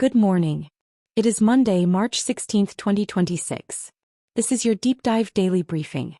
Good morning. It is Monday, March 16, 2026. This is your Deep Dive Daily Briefing.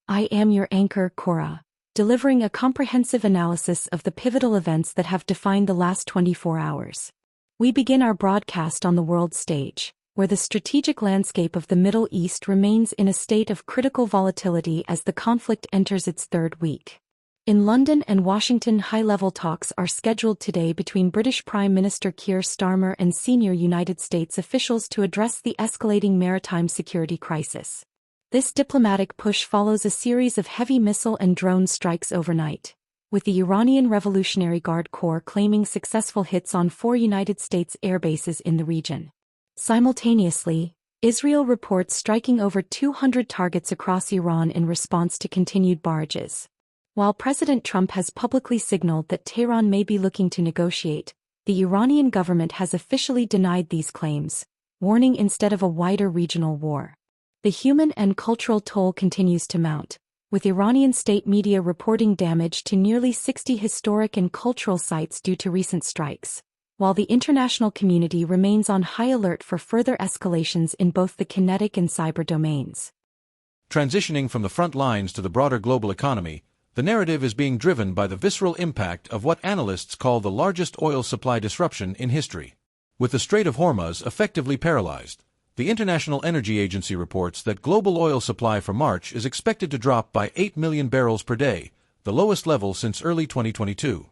I am your anchor, Cora, delivering a comprehensive analysis of the pivotal events that have defined the last 24 hours. We begin our broadcast on the world stage, where the strategic landscape of the Middle East remains in a state of critical volatility as the conflict enters its third week. In London and Washington, high-level talks are scheduled today between British Prime Minister Keir Starmer and senior United States officials to address the escalating maritime security crisis. This diplomatic push follows a series of heavy missile and drone strikes overnight, with the Iranian Revolutionary Guard Corps claiming successful hits on 4 United States air bases in the region. Simultaneously, Israel reports striking over 200 targets across Iran in response to continued barrages. While President Trump has publicly signaled that Tehran may be looking to negotiate, the Iranian government has officially denied these claims, warning instead of a wider regional war. The human and cultural toll continues to mount, with Iranian state media reporting damage to nearly 60 historic and cultural sites due to recent strikes, while the international community remains on high alert for further escalations in both the kinetic and cyber domains. Transitioning from the front lines to the broader global economy, the narrative is being driven by the visceral impact of what analysts call the largest oil supply disruption in history. With the Strait of Hormuz effectively paralyzed, the International Energy Agency reports that global oil supply for March is expected to drop by 8 million barrels per day, the lowest level since early 2022.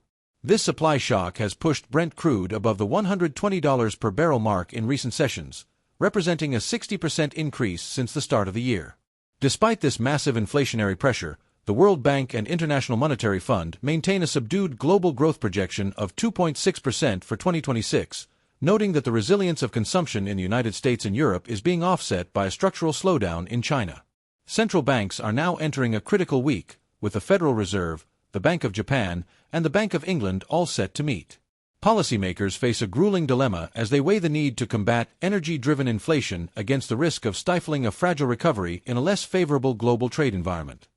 This supply shock has pushed Brent crude above the $120 per barrel mark in recent sessions, representing a 60% increase since the start of the year. Despite this massive inflationary pressure, the World Bank and International Monetary Fund maintain a subdued global growth projection of 2.6% for 2026, noting that the resilience of consumption in the United States and Europe is being offset by a structural slowdown in China. Central banks are now entering a critical week, with the Federal Reserve, the Bank of Japan, and the Bank of England all set to meet. Policymakers face a grueling dilemma as they weigh the need to combat energy-driven inflation against the risk of stifling a fragile recovery in a less favorable global trade environment.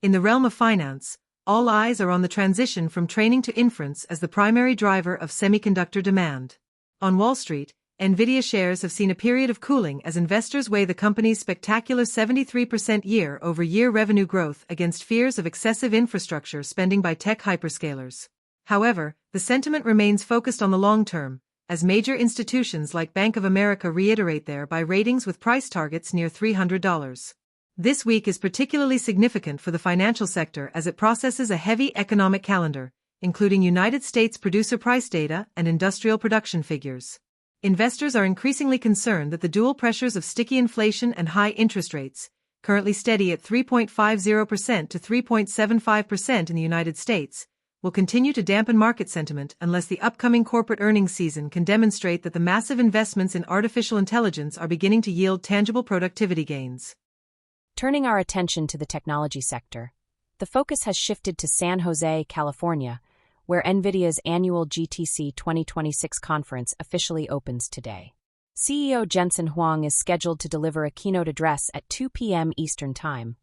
In the realm of finance, all eyes are on the transition from training to inference as the primary driver of semiconductor demand. On Wall Street, Nvidia shares have seen a period of cooling as investors weigh the company's spectacular 73% year-over-year revenue growth against fears of excessive infrastructure spending by tech hyperscalers. However, the sentiment remains focused on the long term, as major institutions like Bank of America reiterate their buy ratings with price targets near $300. This week is particularly significant for the financial sector as it processes a heavy economic calendar, including United States producer price data and industrial production figures. Investors are increasingly concerned that the dual pressures of sticky inflation and high interest rates, currently steady at 3.50% to 3.75% in the United States, will continue to dampen market sentiment unless the upcoming corporate earnings season can demonstrate that the massive investments in artificial intelligence are beginning to yield tangible productivity gains. Turning our attention to the technology sector, the focus has shifted to San Jose, California, where NVIDIA's annual GTC 2026 conference officially opens today. CEO Jensen Huang is scheduled to deliver a keynote address at 2 p.m. Eastern Time,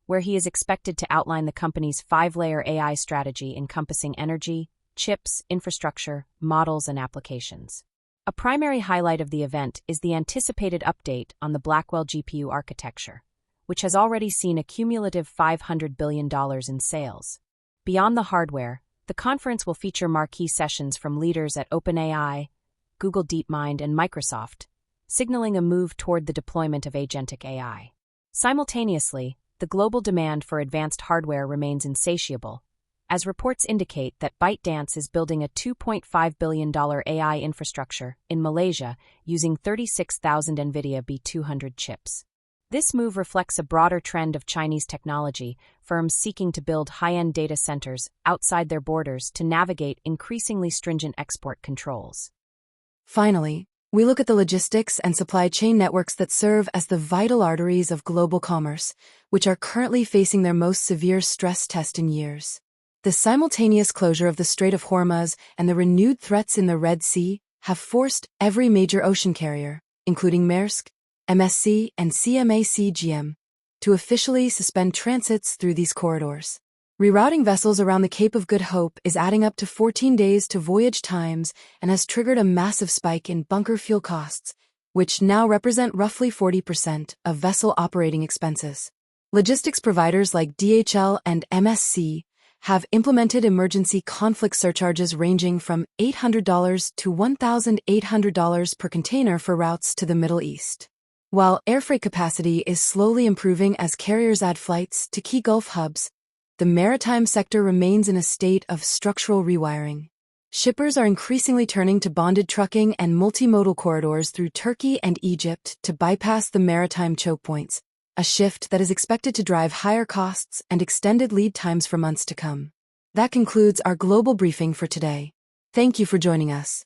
where he is expected to outline the company's 5-layer AI strategy encompassing energy, chips, infrastructure, models, and applications. A primary highlight of the event is the anticipated update on the Blackwell GPU architecture, which has already seen a cumulative $500 billion in sales. Beyond the hardware, the conference will feature marquee sessions from leaders at OpenAI, Google DeepMind, and Microsoft, signaling a move toward the deployment of agentic AI. Simultaneously, the global demand for advanced hardware remains insatiable, as reports indicate that ByteDance is building a $2.5 billion AI infrastructure in Malaysia using 36,000 NVIDIA B200 chips. This move reflects a broader trend of Chinese technology firms seeking to build high-end data centers outside their borders to navigate increasingly stringent export controls. Finally, we look at the logistics and supply chain networks that serve as the vital arteries of global commerce, which are currently facing their most severe stress test in years. The simultaneous closure of the Strait of Hormuz and the renewed threats in the Red Sea have forced every major ocean carrier, including Maersk, MSC, and CMA CGM, to officially suspend transits through these corridors. Rerouting vessels around the Cape of Good Hope is adding up to 14 days to voyage times and has triggered a massive spike in bunker fuel costs, which now represent roughly 40% of vessel operating expenses. Logistics providers like DHL and MSC have implemented emergency conflict surcharges ranging from $800 to $1,800 per container for routes to the Middle East. While air freight capacity is slowly improving as carriers add flights to key Gulf hubs, the maritime sector remains in a state of structural rewiring. Shippers are increasingly turning to bonded trucking and multimodal corridors through Turkey and Egypt to bypass the maritime choke points, a shift that is expected to drive higher costs and extended lead times for months to come. That concludes our global briefing for today. Thank you for joining us.